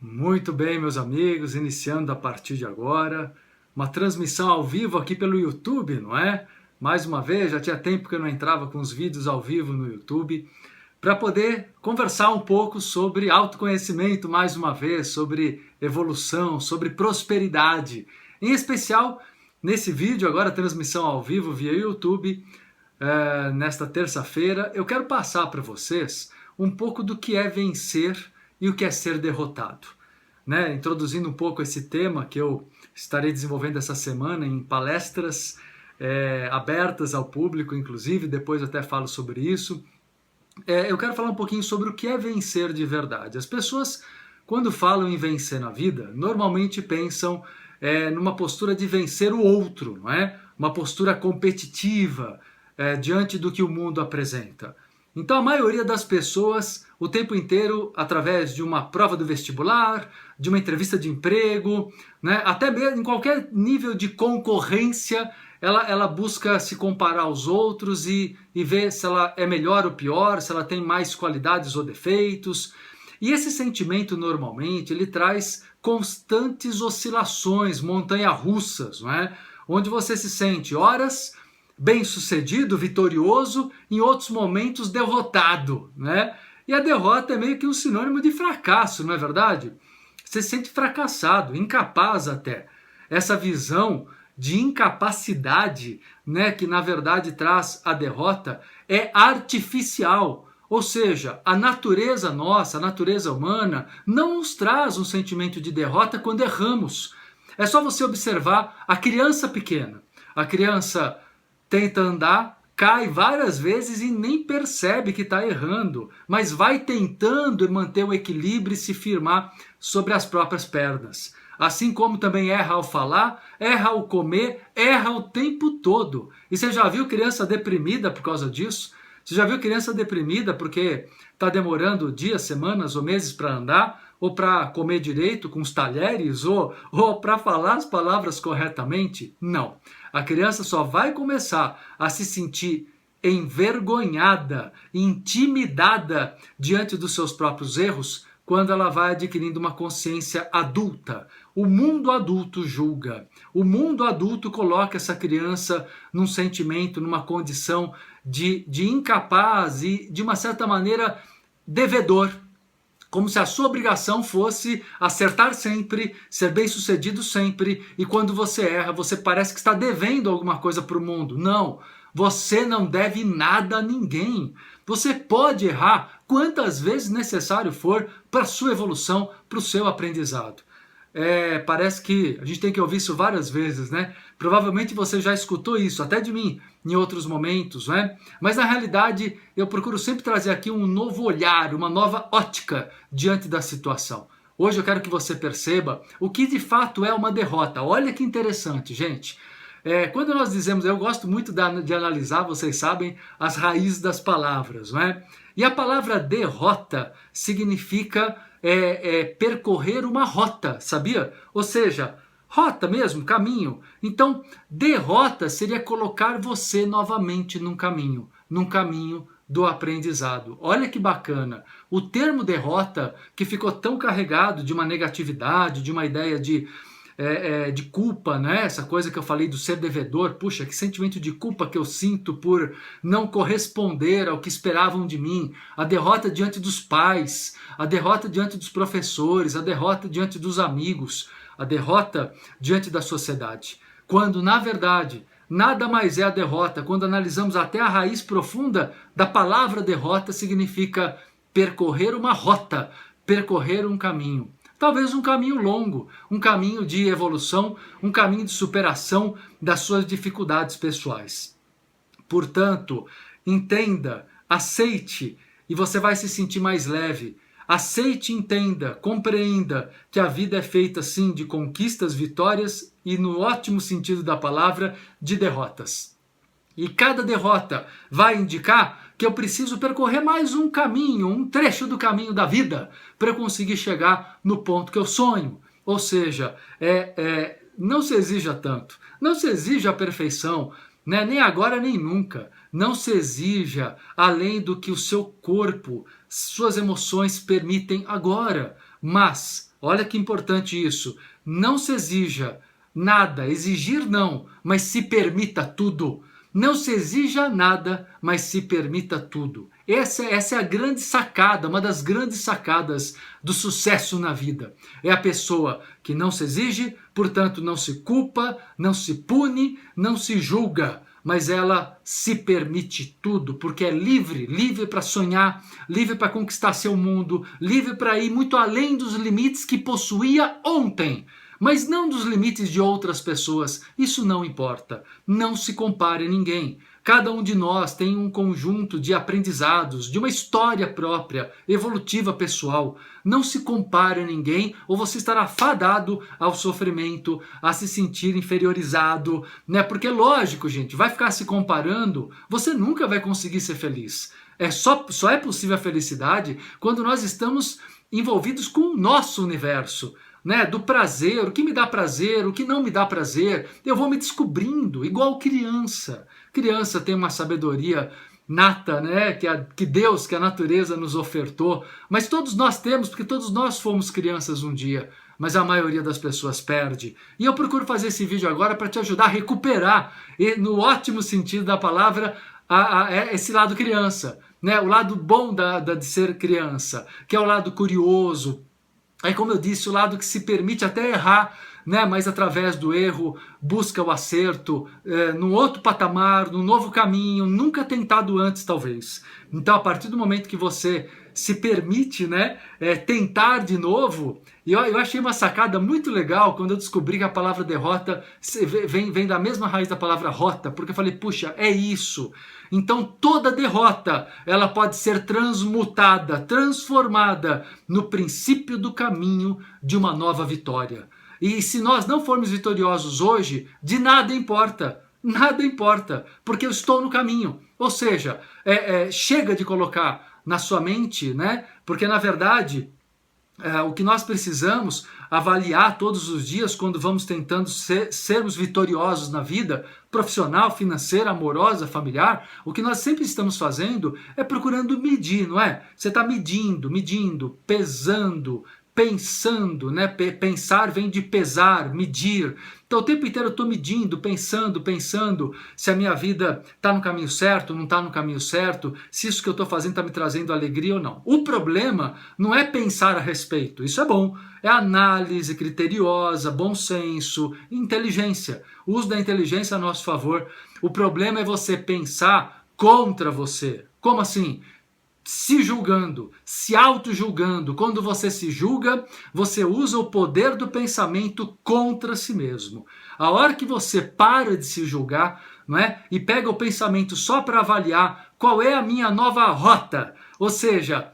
Muito bem, meus amigos, iniciando a partir de agora, uma transmissão ao vivo aqui pelo YouTube, não é? Mais uma vez, já tinha tempo que eu não entrava com os vídeos ao vivo no YouTube, para poder conversar um pouco sobre autoconhecimento, mais uma vez, sobre evolução, sobre prosperidade. Em especial, nesse vídeo, agora transmissão ao vivo via YouTube, nesta terça-feira, eu quero passar para vocês um pouco do que é vencer e o que é ser derrotado. Né? Introduzindo um pouco esse tema que eu estarei desenvolvendo essa semana em palestras abertas ao público, inclusive, depois eu até falo sobre isso. Eu quero falar um pouquinho sobre o que é vencer de verdade. As pessoas, quando falam em vencer na vida, normalmente pensam numa postura de vencer o outro, não é? Uma postura competitiva diante do que o mundo apresenta. Então a maioria das pessoas, o tempo inteiro, através de uma prova do vestibular, de uma entrevista de emprego, né, até mesmo em qualquer nível de concorrência, ela busca se comparar aos outros e ver se ela é melhor ou pior, se ela tem mais qualidades ou defeitos. E esse sentimento, normalmente, ele traz constantes oscilações, montanha-russas, não é? Onde você se sente, horas, bem-sucedido, vitorioso, em outros momentos derrotado, né? E a derrota é meio que um sinônimo de fracasso, não é verdade? Você se sente fracassado, incapaz até. Essa visão de incapacidade, né, que na verdade traz a derrota, é artificial. Ou seja, a natureza nossa, a natureza humana, não nos traz um sentimento de derrota quando erramos. É só você observar a criança pequena. A criança tenta andar, cai várias vezes e nem percebe que está errando, mas vai tentando manter o equilíbrio e se firmar sobre as próprias pernas. Assim como também erra ao falar, erra ao comer, erra o tempo todo. E você já viu criança deprimida por causa disso? Você já viu criança deprimida porque está demorando dias, semanas ou meses para andar? Ou para comer direito com os talheres? Ou para falar as palavras corretamente? Não. A criança só vai começar a se sentir envergonhada, intimidada diante dos seus próprios erros quando ela vai adquirindo uma consciência adulta. O mundo adulto julga. O mundo adulto coloca essa criança num sentimento, numa condição de incapaz e, de uma certa maneira, devedor. Como se a sua obrigação fosse acertar sempre, ser bem-sucedido sempre, e quando você erra, você parece que está devendo alguma coisa para o mundo. Não, você não deve nada a ninguém. Você pode errar quantas vezes necessário for para a sua evolução, para o seu aprendizado. Parece que a gente tem que ouvir isso várias vezes, né? Provavelmente você já escutou isso, até de mim, em outros momentos, né? Mas na realidade eu procuro sempre trazer aqui um novo olhar, uma nova ótica diante da situação. Hoje eu quero que você perceba o que de fato é uma derrota. Olha que interessante, gente. Quando nós dizemos, eu gosto muito de analisar, vocês sabem, as raízes das palavras, não é? E a palavra derrota significa percorrer uma rota, sabia? Ou seja, rota mesmo, caminho. Então, derrota seria colocar você novamente num caminho do aprendizado. Olha que bacana. O termo derrota, que ficou tão carregado de uma negatividade, de uma ideia de culpa, né? Essa coisa que eu falei do ser devedor, puxa, que sentimento de culpa que eu sinto por não corresponder ao que esperavam de mim, a derrota diante dos pais, a derrota diante dos professores, a derrota diante dos amigos, a derrota diante da sociedade. Quando, na verdade, nada mais é a derrota. Quando analisamos até a raiz profunda da palavra derrota, significa percorrer uma rota, percorrer um caminho. Talvez um caminho longo, um caminho de evolução, um caminho de superação das suas dificuldades pessoais. Portanto, entenda, aceite e você vai se sentir mais leve. Aceite, entenda, compreenda que a vida é feita sim de conquistas, vitórias e, no ótimo sentido da palavra, de derrotas. E cada derrota vai indicar que eu preciso percorrer mais um caminho, um trecho do caminho da vida, para eu conseguir chegar no ponto que eu sonho. Ou seja, não se exija tanto, não se exija a perfeição, né? Nem agora nem nunca. Não se exija além do que o seu corpo suas emoções permitem agora. Mas, olha que importante isso, não se exija nada, exigir não, mas se permita tudo. Não se exija nada, mas se permita tudo. Essa é a grande sacada, uma das grandes sacadas do sucesso na vida. É a pessoa que não se exige, portanto não se culpa, não se pune, não se julga, mas ela se permite tudo, porque é livre, livre para sonhar, livre para conquistar seu mundo, livre para ir muito além dos limites que possuía ontem. Mas não dos limites de outras pessoas, isso não importa. Não se compare a ninguém. Cada um de nós tem um conjunto de aprendizados, de uma história própria, evolutiva pessoal. Não se compare a ninguém ou você estará fadado ao sofrimento, a se sentir inferiorizado, né? Porque lógico, gente, vai ficar se comparando, você nunca vai conseguir ser feliz. Só é possível a felicidade quando nós estamos envolvidos com o nosso universo. Né, do prazer, o que me dá prazer, o que não me dá prazer, eu vou me descobrindo, igual criança. Criança tem uma sabedoria nata, né, que Deus, que a natureza nos ofertou, mas todos nós temos, porque todos nós fomos crianças um dia, mas a maioria das pessoas perde. E eu procuro fazer esse vídeo agora para te ajudar a recuperar, e no ótimo sentido da palavra, esse lado criança, né, o lado bom de ser criança, que é o lado curioso. Aí, como eu disse, o lado que se permite até errar, né, mas através do erro busca o acerto, num outro patamar, num novo caminho, nunca tentado antes talvez. Então, a partir do momento que você se permite, né, tentar de novo, e eu achei uma sacada muito legal quando eu descobri que a palavra derrota vem da mesma raiz da palavra rota, porque eu falei, puxa, é isso. Então toda derrota, ela pode ser transmutada, transformada no princípio do caminho de uma nova vitória. E se nós não formos vitoriosos hoje, de nada importa. Nada importa, porque eu estou no caminho. Ou seja, chega de colocar na sua mente, né? Porque na verdade o que nós precisamos avaliar todos os dias quando vamos tentando sermos vitoriosos na vida profissional, financeira, amorosa, familiar, o que nós sempre estamos fazendo é procurando medir, não é? Você está medindo, pesando, pensando, né? Pensar vem de pesar, medir. Então o tempo inteiro eu estou medindo, pensando se a minha vida está no caminho certo, não está no caminho certo, se isso que eu estou fazendo está me trazendo alegria ou não. O problema não é pensar a respeito, isso é bom, é análise criteriosa, bom senso, inteligência, o uso da inteligência a nosso favor. O problema é você pensar contra você. Como assim? Se julgando, se auto-julgando. Quando você se julga, você usa o poder do pensamento contra si mesmo. A hora que você para de se julgar, não é? E pega o pensamento só para avaliar qual é a minha nova rota, ou seja,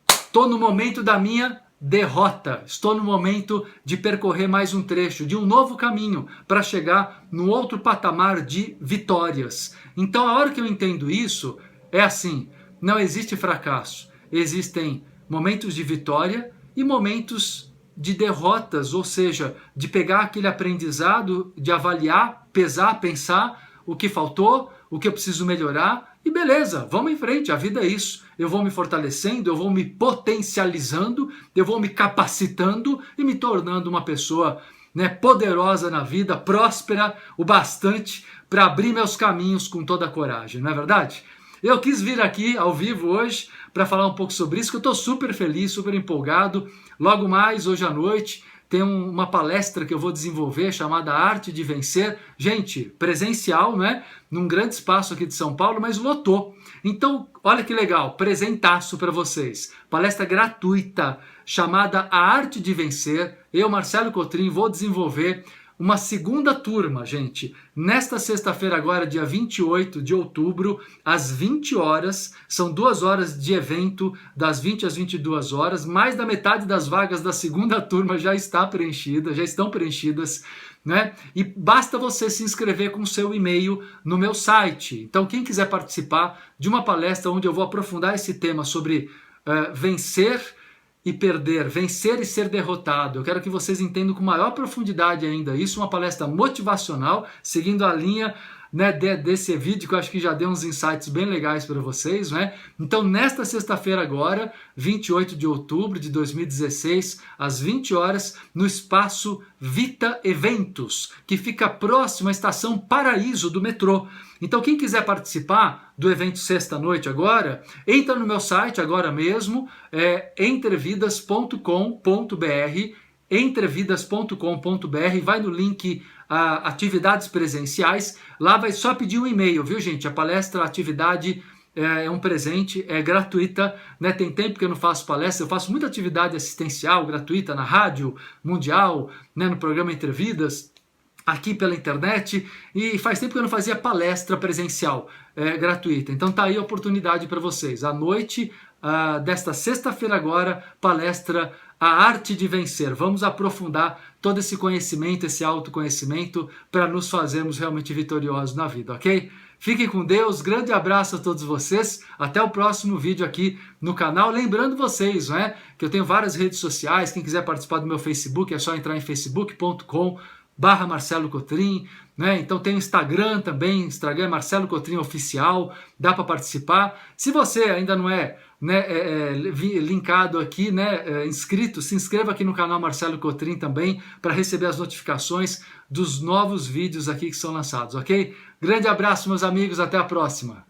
estou no momento da minha derrota, estou no momento de percorrer mais um trecho, de um novo caminho, para chegar num outro patamar de vitórias. Então a hora que eu entendo isso, é assim, não existe fracasso, existem momentos de vitória e momentos de derrotas, ou seja, de pegar aquele aprendizado, de avaliar, pesar, pensar o que faltou, o que eu preciso melhorar e beleza, vamos em frente, a vida é isso. Eu vou me fortalecendo, eu vou me potencializando, eu vou me capacitando e me tornando uma pessoa, né, poderosa na vida, próspera o bastante para abrir meus caminhos com toda a coragem, não é verdade? Eu quis vir aqui ao vivo hoje para falar um pouco sobre isso, que eu estou super feliz, super empolgado. Logo mais, hoje à noite, tem uma palestra que eu vou desenvolver chamada Arte de Vencer. Gente, presencial, né? Num grande espaço aqui de São Paulo, mas lotou. Então, olha que legal, presentaço para vocês. Palestra gratuita chamada A Arte de Vencer. Eu, Marcelo Cotrim, vou desenvolver uma segunda turma, gente, nesta sexta-feira agora, dia 28 de outubro, às 20 horas, são 2 horas de evento, das 20 às 22 horas, mais da metade das vagas da segunda turma já está preenchida, já estão preenchidas, né? E basta você se inscrever com o seu e-mail no meu site. Então, quem quiser participar de uma palestra onde eu vou aprofundar esse tema sobre vencer e perder, vencer e ser derrotado. Eu quero que vocês entendam com maior profundidade ainda isso, uma palestra motivacional, seguindo a linha né, desse vídeo, que eu acho que já deu uns insights bem legais para vocês, né? Então, nesta sexta-feira agora, 28 de outubro de 2016, às 20 horas, no espaço Vita Eventos, que fica próximo à estação Paraíso do metrô. Então, quem quiser participar do evento sexta-noite agora, entra no meu site agora mesmo, entrevidas.com.br, entrevidas.com.br, vai no link atividades presenciais, lá vai só pedir um e-mail, viu, gente? A palestra, a atividade é um presente, é gratuita, né? Tem tempo que eu não faço palestra, eu faço muita atividade assistencial gratuita na Rádio Mundial, né, no programa Entrevidas, aqui pela internet, e faz tempo que eu não fazia palestra presencial gratuita. Então tá aí a oportunidade para vocês. À noite desta sexta-feira agora, palestra A Arte de Vencer. Vamos aprofundar todo esse conhecimento, esse autoconhecimento, para nos fazermos realmente vitoriosos na vida, ok? Fiquem com Deus, grande abraço a todos vocês, até o próximo vídeo aqui no canal. Lembrando vocês, né, que eu tenho várias redes sociais, quem quiser participar do meu Facebook é só entrar em facebook.com/Marcelo Cotrim, né? Então tem o Instagram também, Instagram é Marcelo Cotrim Oficial, dá para participar. Se você ainda não é, né, linkado aqui, né, inscrito, se inscreva aqui no canal Marcelo Cotrim também para receber as notificações dos novos vídeos aqui que são lançados, ok? Grande abraço, meus amigos, até a próxima!